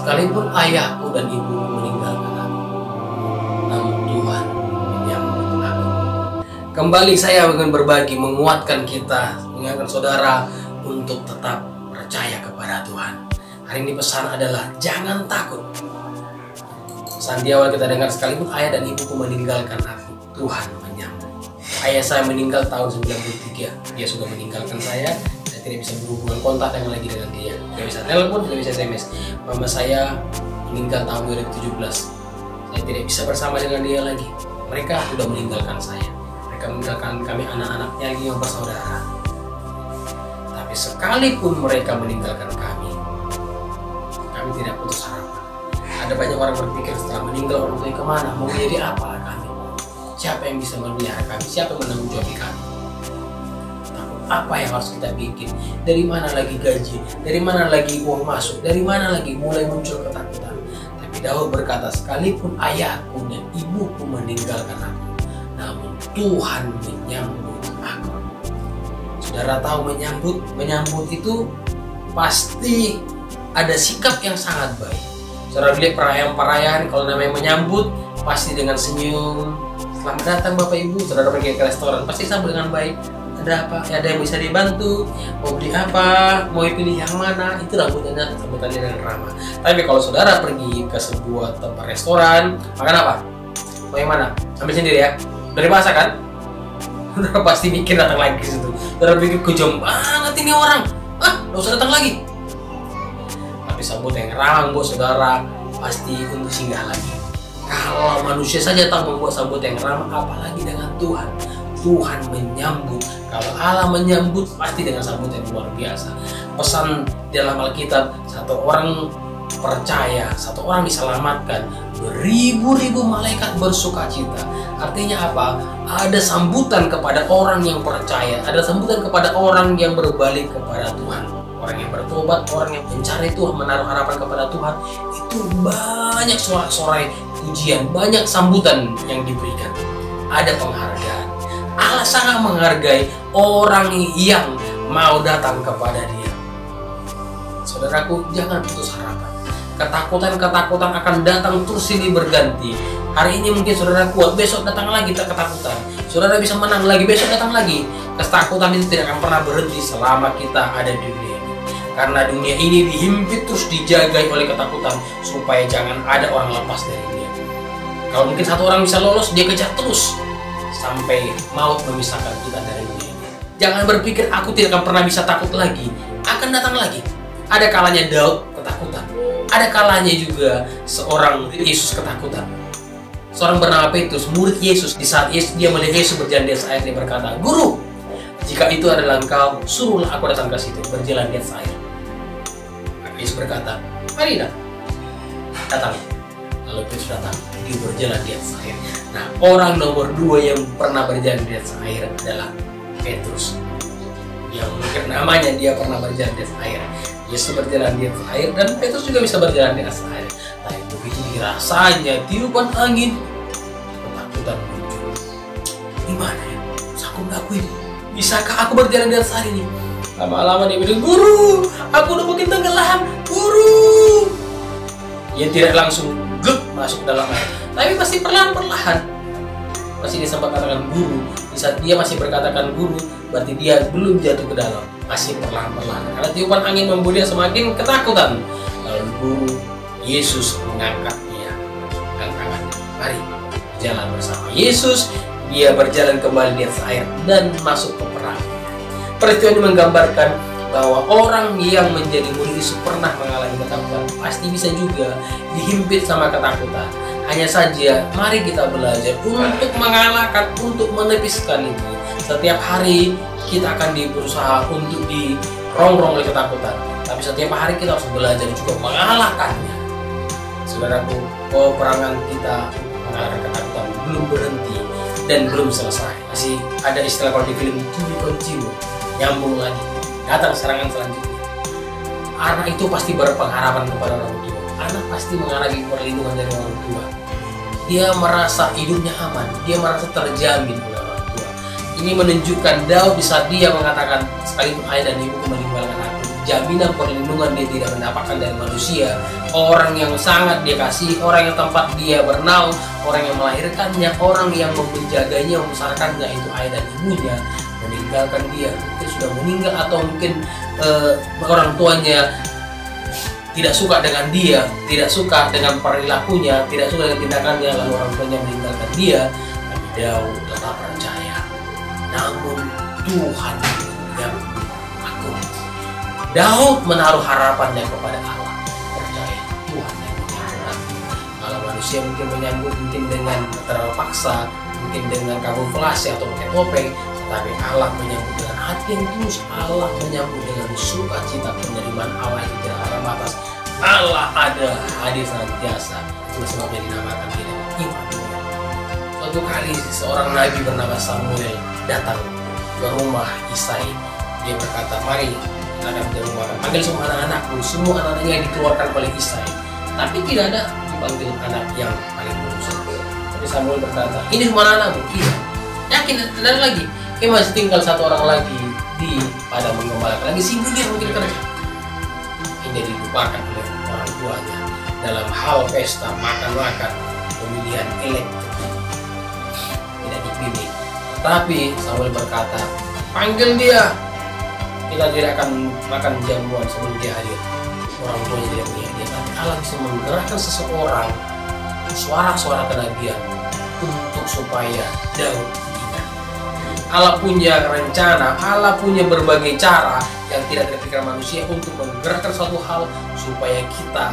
Sekalipun ayahku dan ibuku meninggalkan aku, namun Tuhan menyambut aku. Kembali saya ingin berbagi, menguatkan kita, mengingatkan saudara untuk tetap percaya kepada Tuhan. Hari ini pesan adalah jangan takut. Pesan di awal kita dengar, sekalipun ayah dan ibuku meninggalkan aku, Tuhan menyambut. Ayah saya meninggal tahun 93, dia sudah meninggalkan saya tidak bisa berhubungan kontak lagi dengan dia, tidak bisa telepon, tidak bisa SMS. Mama saya meninggal tahun 2017, saya tidak bisa bersama dengan dia lagi. Mereka sudah meninggalkan saya, mereka meninggalkan kami anak-anaknya 5 bersaudara. Tapi sekalipun mereka meninggalkan kami tidak putus harapan. Ada banyak orang berpikir setelah meninggal orang tua kemana, mau menjadi apa kami? Siapa yang bisa memelihara kami? Siapa yang menanggung jawab kami? Apa yang harus kita bikin? Dari mana lagi gaji? Dari mana lagi uang masuk? Dari mana lagi mulai muncul ketakutan? Tapi Daud berkata, sekalipun ayahku dan ibuku meninggalkan aku, namun Tuhan menyambut aku. Saudara tahu menyambut itu pasti ada sikap yang sangat baik. Saudara lihat perayaan-perayaan, kalau namanya menyambut pasti dengan senyum. Selamat datang Bapak Ibu. Saudara pergi ke restoran pasti sambut dengan baik. Ada apa? Ada yang bisa dibantu? Mau beli apa? Mau pilih yang mana? Itu sambutannya dengan ramah. Tapi kalau saudara pergi ke sebuah tempat restoran, makan apa? Mau yang mana? Ambil sendiri ya. Dari masa kan? Saudara pasti mikir datang lagi ke situ. Saudara pikir kejam banget ini orang. Nggak usah datang lagi. Tapi sambutan yang ramah buat saudara pasti untuk singgah lagi. Kalau manusia saja tak membuat sambutan yang ramah, apalagi dengan Tuhan. Tuhan menyambut. Kalau Allah menyambut pasti dengan sambutan yang luar biasa. Pesan dalam Alkitab, satu orang percaya, satu orang diselamatkan, beribu-ribu malaikat bersuka cita. Artinya apa? Ada sambutan kepada orang yang percaya, ada sambutan kepada orang yang berbalik kepada Tuhan, orang yang bertobat, orang yang mencari Tuhan, menaruh harapan kepada Tuhan. Itu banyak sorak-sorai pujian, banyak sambutan yang diberikan. Ada penghargaan. Allah sangat menghargai orang yang mau datang kepada Dia. Saudaraku, jangan putus harapan. Ketakutan-ketakutan akan datang terus silih berganti. Hari ini mungkin saudara kuat, besok datang lagi ketakutan. Saudara bisa menang lagi, besok datang lagi. Ketakutan itu tidak akan pernah berhenti selama kita ada di dunia ini. Karena dunia ini dihimpit terus dijagai oleh ketakutan supaya jangan ada orang lepas dari dia. Kalau mungkin satu orang bisa lolos, dia kejar terus sampai maut memisahkan kita dari dunia ini. Jangan berpikir aku tidak akan pernah bisa takut lagi. Akan datang lagi. Ada kalanya Daud ketakutan. Ada kalanya juga seorang Yesus ketakutan. Seorang bernama Petrus, murid Yesus, di saat dia melihat Yesus berjalan di atas air, dia berkata, "Guru, jika itu adalah engkau, suruhlah aku datang ke situ, berjalan di atas air." Maka Yesus berkata, "Mari datang." Lalu Petrus datang, dia berjalan di atas air. Nah, orang nomor 2 yang pernah berjalan di atas air adalah Petrus. Yang mungkin namanya dia pernah berjalan di atas air. Yesus berjalan di atas air dan Petrus juga bisa berjalan di atas air. Tapi begitu dirasanya tiupan angin, ketakutan muncul. Gimana ya? Aku ngelakuin. Bisakah aku berjalan di atas air ini? Lama-lama dia bilang, "Guru, aku udah makin tenggelam, Guru." Dia tidak langsung masuk dalam air, tapi pasti perlahan-perlahan. Pasti dia sempat katakan guru. Di saat dia masih berkatakan guru, berarti dia belum jatuh ke dalam, masih perlahan-perlahan. Karena tiupan angin membuat dia semakin ketakutan. Lalu guru Yesus mengangkat dia dan tangannya. Mari berjalan bersama Yesus. Dia berjalan kembali di atas air dan masuk ke perahu. Peristiwa ini menggambarkan bahwa orang yang menjadi murid Yesus pernah mengalami ketakutan, pasti bisa juga dihimpit sama ketakutan. Hanya saja, mari kita belajar untuk mengalahkan, untuk menepiskan itu. Setiap hari kita akan berusaha untuk dirongrong oleh ketakutan, tapi setiap hari kita harus belajar juga mengalahkannya. Saudaraku, peperangan kita mengalahkan ketakutan belum berhenti dan belum selesai. Masih ada istilah kalau di film to be continue, nyambung lagi. Datang serangan selanjutnya. Anak itu pasti berpengharapan kepada orang tua. Anak pasti mengharapkan perlindungan dari orang tua. Dia merasa hidupnya aman. Dia merasa terjamin oleh orang tua. Ini menunjukkan Daud di saat dia mengatakan, "Sekalipun ayah dan ibuku meninggalkan aku, jaminan perlindungan dia tidak mendapatkan dari manusia, orang yang sangat dia kasih, orang yang tempat dia bernaung, orang yang melahirkannya, orang yang menjaganya, membesarkannya, itu ayah dan ibunya, meninggalkan dia. Mungkin sudah meninggal atau mungkin orang tuanya tidak suka dengan dia, tidak suka dengan perilakunya, tidak suka dengan tindakannya, lalu orang tuanya meninggalkan dia. Tapi Daud tetap percaya, namun Tuhan yang aku. Daud menaruh harapannya kepada Allah, percaya Tuhan yang menyambut. Kalau manusia mungkin menyambut mungkin dengan terpaksa, mungkin dengan kamuflase atau pakai topeng, tapi Allah menyambut dengan hati yang tulus. Allah menyambut dengan sukacita. Penerimaan Allah itu tidak ada batas. Allah ada, hadir senantiasa. Itulah sebabnya dinamakan dia Immanuel. Suatu kali seorang nabi bernama Samuel datang ke rumah Isai. Dia berkata, mari kita akan ke rumah, panggil semua anak-anakku. Semua anak-anaknya yang dikeluarkan oleh Isai, tapi tidak ada dipanggil anak yang paling bungsu. Tapi Samuel berkata, ini semua anak-anakmu? Iya. Yakin ada lagi? Masih tinggal satu orang lagi di padang menggembalakan, lagi sibuk dia mungkin kerja. Ini dilupakan oleh orang tuanya dalam hal pesta makan-makan, pemilihan elektrik tidak dipilih. Tapi Samuel berkata, panggil dia, kita tidak akan makan jamuan sebelum dia hadir. Orang tuanya tidak punya dia, tapi Allah bisa menggerakkan seseorang, suara-suara kenabian untuk supaya Daud ingat. Allah punya rencana, Allah punya berbagai cara yang tidak terpikir manusia untuk menggerakkan suatu hal supaya kita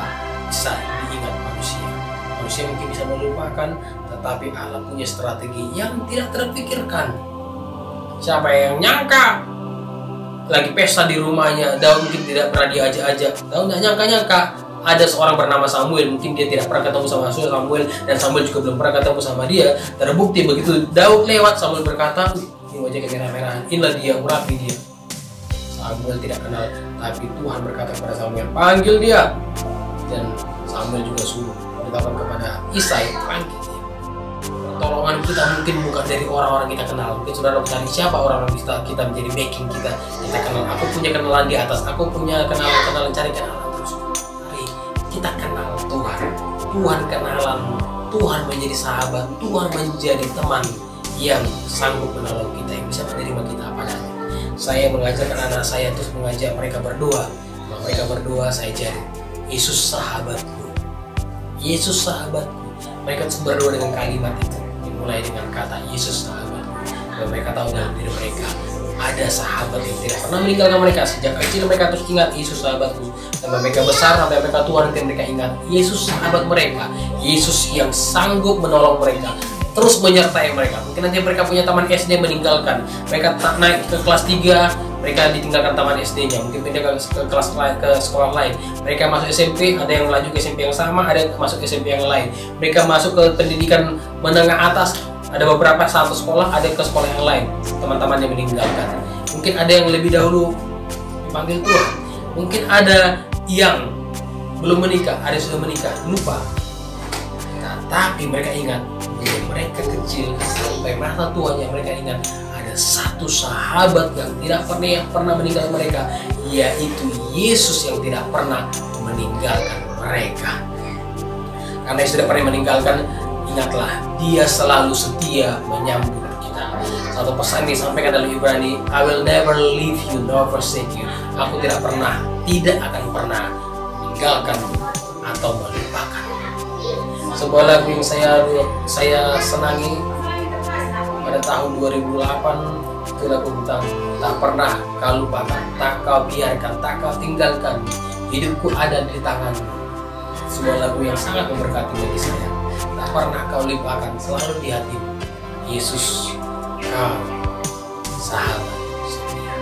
bisa diingat manusia. Manusia mungkin bisa melupakan, tetapi Allah punya strategi yang tidak terpikirkan. Siapa yang nyangka lagi pesta di rumahnya, Daud mungkin tidak pernah diajak-ajak. Daud nggak nyangka-nyangka ada seorang bernama Samuel, mungkin dia tidak pernah ketemu sama Samuel, dan Samuel juga belum pernah ketemu sama dia. Terbukti begitu Daud lewat, Samuel berkata, ini wajahnya merah-merahan, inilah dia, urapi dia. Samuel tidak kenal, tapi Tuhan berkata kepada Samuel, panggil dia. Dan Samuel juga suruh beritahukan kepada Isai, panggil dia. Pertolongan kita mungkin bukan dari orang-orang kita kenal. Mungkin saudara cari siapa orang-orang kita menjadi backing kita kenal. Aku punya kenalan di atas, aku punya kenalan, cari kenalan terus. Mari kita kenal Tuhan. Tuhan kenalan, Tuhan menjadi sahabat, Tuhan menjadi teman yang sanggup menolong kita, yang bisa menerima kita apa adanya. Saya mengajarkan anak saya terus mengajak mereka berdoa. Kalau mereka berdoa, saya cari Yesus sahabatku, Yesus sahabatku. Mereka terus berdoa dengan kalimat itu, dimulai dengan kata Yesus sahabatku. Dan mereka tahu dalam diri mereka ada sahabat yang tidak pernah meninggalkan mereka. Sejak kecil mereka terus ingat Yesus sahabatku. Sampai mereka besar, sampai mereka tua, nanti mereka ingat Yesus sahabat mereka, Yesus yang sanggup menolong mereka, terus menyertai mereka. Mungkin nanti mereka punya taman SD meninggalkan, mereka naik ke kelas 3, mereka ditinggalkan taman SD-nya, mungkin pindah ke kelas lain, ke sekolah lain. Mereka masuk SMP, ada yang lanjut ke SMP yang sama, ada yang masuk ke SMP yang lain. Mereka masuk ke pendidikan menengah atas, ada beberapa satu sekolah, ada ke sekolah yang lain. Teman-temannya meninggalkan. Mungkin ada yang lebih dahulu dipanggil Tuhan. Mungkin ada yang belum menikah, ada yang sudah menikah, lupa. Nah, tapi mereka ingat, mereka kecil sampai masa tuanya, mereka ingat ada satu sahabat yang tidak pernah meninggalkan mereka, yaitu Yesus yang tidak pernah meninggalkan mereka. Karena yang sudah pernah meninggalkan, ingatlah, dia selalu setia menyambut kita. Satu pesan disampaikan dalam Ibrani, I will never leave you nor forsake you. Aku tidak akan pernah meninggalkan atau melupakan. Sebuah lagu yang saya senangi pada tahun 2008, itu lagu tentang tak pernah kau lupakan, tak kau biarkan, tak kau tinggalkan, hidupku ada di tanganmu. Sebuah lagu yang sangat memberkati bagi saya. Tak pernah kau lupakan, selalu di hatimu. Yesus, kau sahabat setia.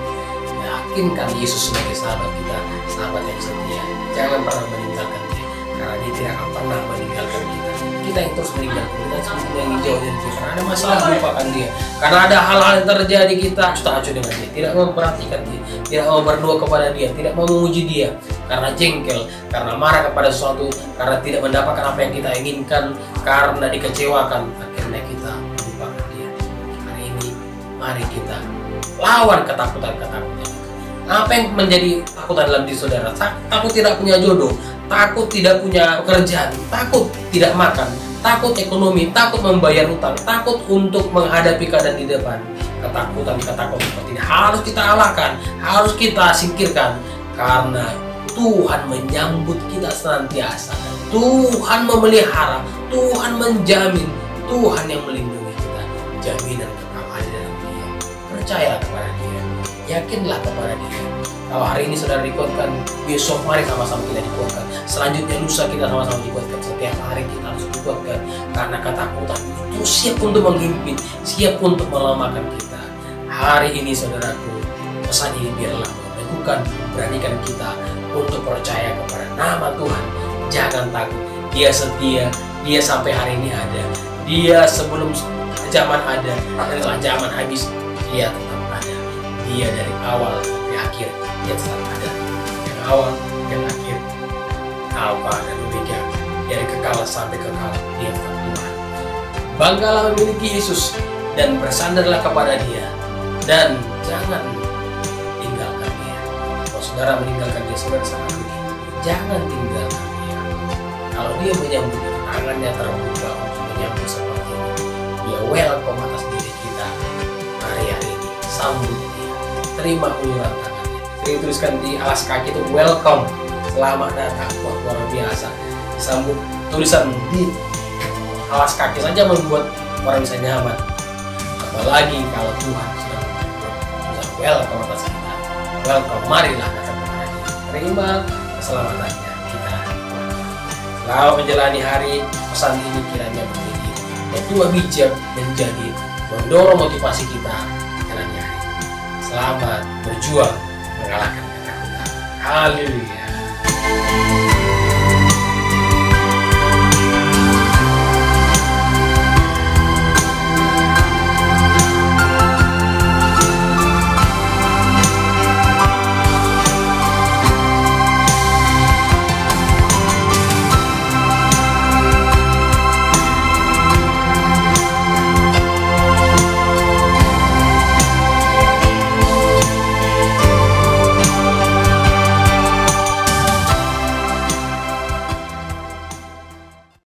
Yakinkan Yesus sebagai sahabat kita, sahabat yang setia. Jangan pernah meninggalkan dia, karena dia tidak akan pernah meninggalkan kita. Kita yang terus meninggalkan kita, seperti yang jauh dari dia. Karena ada masalah, lupakan dia. Karena ada hal-hal yang terjadi, kita acuh dengan dia, tidak mau memperhatikan dia, tidak mau berdoa kepada dia, tidak mau memuji dia. Karena jengkel, karena marah kepada sesuatu, karena tidak mendapatkan apa yang kita inginkan, karena dikecewakan, akhirnya kita melupakan dia. Hari ini, mari kita lawan ketakutan-ketakutan. Apa yang menjadi takutan dalam diri saudara? Takut tidak punya jodoh, takut tidak punya pekerjaan, takut tidak makan, takut ekonomi, takut membayar utang, takut untuk menghadapi keadaan di depan. Ketakutan seperti ini harus kita alahkan, harus kita singkirkan, karena Tuhan menyambut kita senantiasa. Tuhan memelihara, Tuhan menjamin, Tuhan yang melindungi kita. Jaminan kekal ada dalam Dia. Percayalah kepada Dia, yakinlah kepada Dia. Kalau hari ini saudara dikuatkan, besok mari sama-sama kita dikuatkan. Selanjutnya lusa kita sama-sama dikuatkan. Setiap hari kita harus dikuatkan, karena ketakutan itu siap untuk menghimpit, siap untuk melemahkan kita. Hari ini saudaraku, pesan ini biarlah meneguhkan, beranikan kita untuk percaya kepada nama Tuhan. Jangan takut, Dia setia, Dia sampai hari ini ada. Dia sebelum zaman ada, dan setelah zaman habis, Dia tetap ada. Dia dari awal sampai akhir, Dia tetap ada. Yang awal, yang akhir, Alfa dan Omega, dari kekal sampai kekal, Dia tetap Tuhan. Banggalah memiliki Yesus dan bersandarlah kepada Dia, dan jangan tinggalkan Dia. Kalau saudara meninggalkan Dia, saudara sangat rugi. Jangan tinggalkan Dia. Kalau Dia menyambut, tangannya terbuka untuk menyambut seperti ini. Dia welcome atas diri kita hari-hari ini. Sambut Dia, terima uluran tangannya. Jadi tuliskan di alas kaki itu welcome, selamat datang. Wah, luar biasa. Disambut tulisan di alas kaki saja membuat orang bisa nyaman. Apalagi kalau Tuhan sudah welcome atas kita. Welcome, marilah datang kepada Dia. Terima keselamatannya kita. Selamat menjalani hari. Pesan ini kiranya menjadi dua bijak, menjadi mendorong motivasi kita menjalani hari. Selamat berjuang mengalahkan ketakutan. Haleluya.